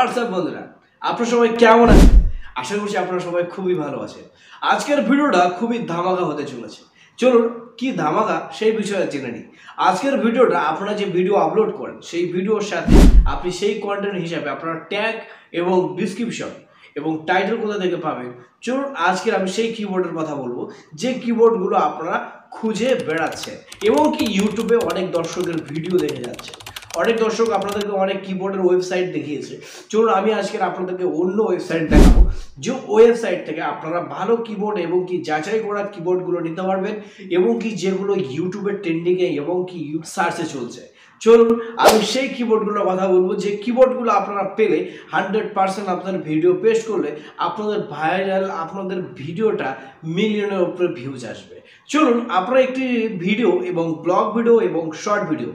WhatsApp বন্ধুরা, আপনারা সবাই কেমন আছেন? আশা করছি আপনারা সবাই খুবই ভালো আছেন। আজকের ভিডিওটা খুবই ধামাকা হতে চলেছে। চলুন কি ধামাকা সেই বিষয়ে জেনে নিই। আজকের ভিডিওটা আপনারা যে ভিডিও আপলোড করেন সেই ভিডিওর সাথে আপনি সেই কন্টেন্ট হিসাবে আপনার ট্যাগ এবং ডিসক্রিপশন এবং টাইটেল কোথা থেকে পাবেন। চলুন আজকের আমি সেই কিওয়ার্ডের কথা বলবো যে কিওয়ার্ডগুলো আপনারা খুঁজে বেড়াচ্ছেন এবং কি ইউটিউবে অনেক দর্শকের ভিডিও দেখে যাচ্ছে। অনেক দর্শক আপনাদেরকে অনেক কিবোর্ডের ওয়েবসাইট দেখিয়েছে। চলুন আমি আজকে আপনাদেরকে অন্য ওয়েবসাইট দেখাবো যে ওয়েবসাইট থেকে আপনারা ভালো কিবোর্ড এবং কি যাচাই করা কিবোর্ডগুলো নিতে পারবেন এবং কি যেগুলো ইউটিউবের ট্রেন্ডিংয়ে এবং কি সার্চে চলছে। চলুন আমি সেই কিবোর্ডগুলোর কথা বলবো যে কিবোর্ডগুলো আপনারা পেলে 100% আপনাদের ভিডিও পেস্ট করলে আপনাদের ভাইরাল আপনাদের ভিডিওটা মিলিয়নের উপরে ভিউজ আসবে। চলুন আপনারা একটি ভিডিও এবং ব্লগ ভিডিও এবং শর্ট ভিডিও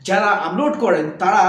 যারা আপলোড করেন তারা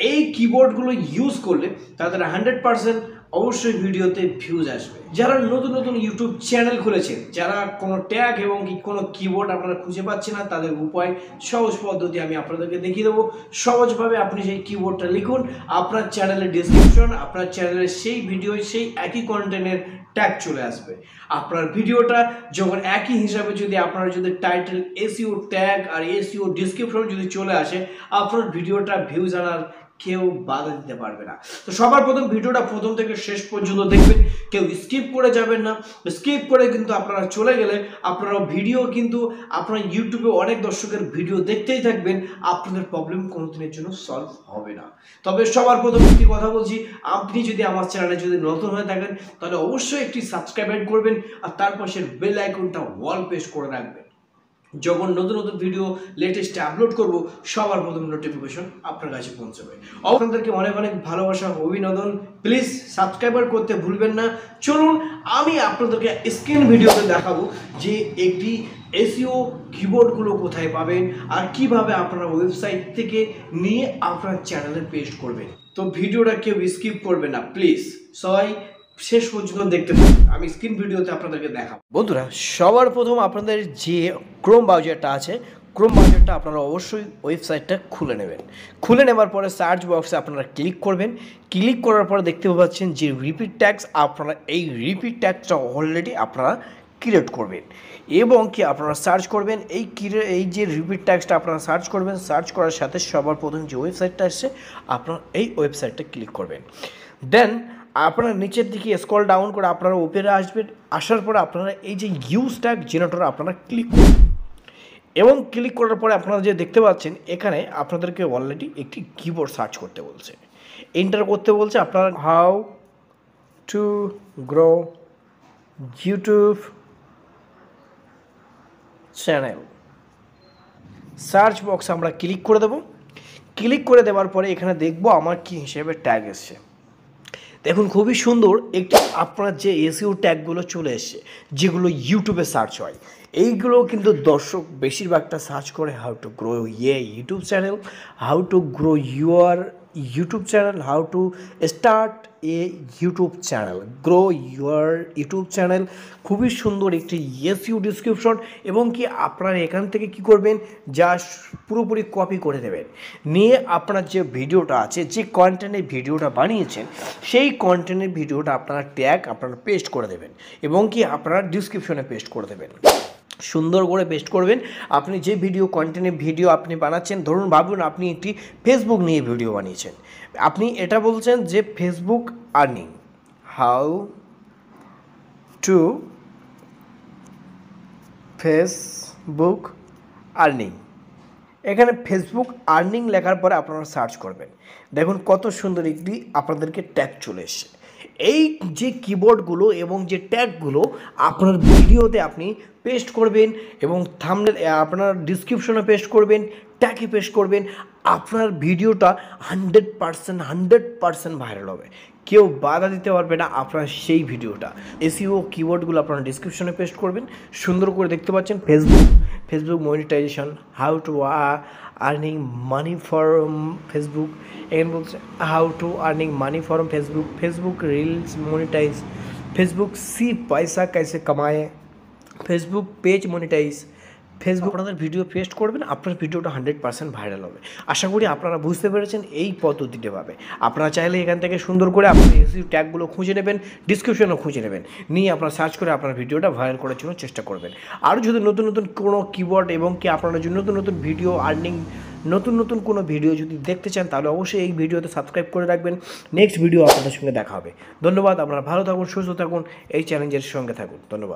এই কিবোর্ডগুলো ইউজ করলে তাদের 100% অবশ্যই ভিডিওতে ভিউজ আসবে। যারা নতুন নতুন ইউটিউব চ্যানেল খুলেছেন, যারা কোনো ট্যাগ এবং কোনো কিবোর্ড আপনারা খুঁজে পাচ্ছেন না, তাদের উপায় সহজ পদ্ধতি আমি আপনাদেরকে দেখিয়ে দেবো। সহজভাবে আপনি সেই কিবোর্ডটা লিখুন, আপনার চ্যানেলের ডিসক্রিপশন, আপনার চ্যানেলের সেই ভিডিও সেই একই কন্টেন্টের ট্যাগ চলে আসবে। আপনার ভিডিওটা যখন একই হিসাবে যদি আপনার যদি টাইটেল এসইও ট্যাগ আর এসইও ডিসক্রিপশন যদি চলে আসে, আপনার ভিডিওটা ভিউজ আনার কেউ বাধা দিতে পারবে না। তো সবার প্রথম ভিডিওটা প্রথম থেকে শেষ পর্যন্ত দেখবেন, কেউ স্কিপ করে যাবেন না। স্কিপ করে কিন্তু আপনারা চলে গেলে আপনারা ভিডিও কিন্তু আপনার ইউটিউবে অনেক দর্শকের ভিডিও দেখতেই থাকবেন, আপনাদের প্রবলেম কোনো দিনের জন্য সলভ হবে না। তবে সবার প্রথম একটি কথা বলছি, আপনি যদি আমার চ্যানেলে যদি নতুন হয়ে থাকেন তাহলে অবশ্যই একটি সাবস্ক্রাইব করবেন আর তারপর সে বেল আইকনটা অল প্রেস করে রাখবেন। যখন নতুন নতুন ভিডিও লেটেস্টে আপলোড করব সবার প্রথম নোটিফিকেশন আপনার কাছে পৌঁছবে। আপনাদেরকে অনেক অনেক ভালোবাসা অভিনন্দন। প্লিজ সাবস্ক্রাইবার করতে ভুলবেন না। চলুন আমি আপনাদেরকে স্ক্রিন ভিডিওতে দেখাবো যে একটি এসইও কিবোর্ডগুলো কোথায় পাবেন আর কিভাবে আপনারা ওয়েবসাইট থেকে নিয়ে আপনার চ্যানেলে পেস্ট করবেন। তো ভিডিওটা কেউ স্কিপ করবে না প্লিজ, সবাই শেষ পর্যন্ত দেখতে থাকুন। আমি স্ক্রিন ভিডিওতে আপনাদেরকে দেখাবো। বন্ধুরা সবার প্রথম আপনাদের যে ক্রোম ব্রাউজারটা আছে, ক্রোম ব্রাউজারটা আপনারা অবশ্যই ওয়েবসাইটটা খুলে নেবেন। খুলে নেবার পরে সার্চ বক্সে আপনারা ক্লিক করবেন। ক্লিক করার পরে দেখতে পাচ্ছেন যে রিপিট ট্যাগস, আপনারা এই রিপিট ট্যাগসটা অলরেডি আপনারা ক্রিয়েট করবেন এবং কি আপনারা সার্চ করবেন এই যে রিপিট ট্যাগসটা আপনারা সার্চ করবেন। সার্চ করার সাথে সবার প্রথম যে ওয়েবসাইটটা আসছে আপনারা এই ওয়েবসাইটটা ক্লিক করবেন। দেন আপনারা নিচের দিকে স্ক্রল ডাউন করে আপনারা ওপেনে আসবেন। আসার পরে আপনারা এই যে ইউজ ট্যাগ জেনারেটর আপনারা ক্লিক করবেন এবং ক্লিক করার পরে আপনারা যে দেখতে পাচ্ছেন এখানে আপনাদেরকে অলরেডি একটি কিবোর্ড সার্চ করতে বলছে, এন্টার করতে বলছে। আপনারা how to grow YouTube channel search বক্সে আমরা ক্লিক করে দেব। ক্লিক করে দেওয়ার পরে এখানে দেখব আমার কি হিসেবে ট্যাগ এসছে। দেখুন খুবই সুন্দর একটি আপনার যে এসইও ট্যাগগুলো চলে এসছে যেগুলো ইউটিউবে সার্চ হয়। এইগুলো কিন্তু দর্শক বেশিরভাগটা সার্চ করে how to grow YouTube channel, how to grow your YouTube channel, how to start A YouTube channel, grow your YouTube channel. খুবই সুন্দর একটি এসইও ডিসক্রিপশন এবং কি আপনারা এখান থেকে কি করবেন, জাস্ট পুরোপুরি কপি করে দেবেন। নিয়ে আপনার যে ভিডিওটা আছে, যে কন্টেন্টের ভিডিওটা বানিয়েছেন সেই কন্টেন্টের ভিডিওটা আপনারা ট্যাগ আপনারা পেস্ট করে দেবেন এবং কি আপনারা ডিসক্রিপশনে পেস্ট করে দেবেন। সুন্দর করে পেস্ট করবেন। আপনি যে ভিডিও কন্টেন্টের ভিডিও আপনি বানাচ্ছেন, ধরুন ভাবুন আপনি একটি ফেসবুক নিয়ে ভিডিও বানিয়েছেন, আপনি এটা বলছেন যে Facebook earning, how to Facebook earning. এখানে ফেসবুক আর্নিং লেখার পরে আপনারা সার্চ করবেন। দেখুন কত সুন্দর একটি আপনাদেরকে ট্যাগ চলে এসছে। এই যে কিবোর্ডগুলো এবং যে ট্যাগগুলো আপনার ভিডিওতে আপনি পেস্ট করবেন এবং থাম্বনেল আপনার ডিসক্রিপশনে পেস্ট করবেন, ট্যাগে পেস্ট করবেন, আপনার ভিডিওটা 100% ভাইরাল হবে। কেউ বাধা দিতে পারবে না আপনার সেই ভিডিওটা। এসইও কিওয়ার্ডগুলো আপনারা ডিসক্রিপশনে পেস্ট করবেন। সুন্দর করে দেখতে পাচ্ছেন Facebook monetization, how to earning money from Facebook. এখানে বলছে how to earning money from Facebook reels monetize, Facebook सी पैसा कैसे कमाए, फेसबुक पेज मोनेटाइज, ফেসবুক আপনাদের ভিডিও পেস্ট করবেন, আপনার ভিডিওটা 100% ভাইরাল হবে। আশা করি আপনারা বুঝতে পেরেছেন এই পদ্ধতিটা ভাবে। আপনারা চাইলে এখান থেকে সুন্দর করে আপনার এসইও ট্যাগগুলো খুঁজে নেবেন, ডিসক্রিপশনও খুঁজে নেবেন, নিয়ে আপনারা সার্চ করে আপনার ভিডিওটা ভাইরাল করার জন্য চেষ্টা করবেন। আরও যদি নতুন নতুন কোনো কিওয়ার্ড এবং কি আপনারা যদি নতুন নতুন ভিডিও আর্নিং নতুন নতুন কোনো ভিডিও যদি দেখতে চান তাহলে অবশ্যই এই ভিডিওতে সাবস্ক্রাইব করে রাখবেন। নেক্সট ভিডিও আপনাদের সঙ্গে দেখা হবে। ধন্যবাদ। আপনারা ভালো থাকুন, সুস্থ থাকুন, এই চ্যালেঞ্জের সঙ্গে থাকুন। ধন্যবাদ।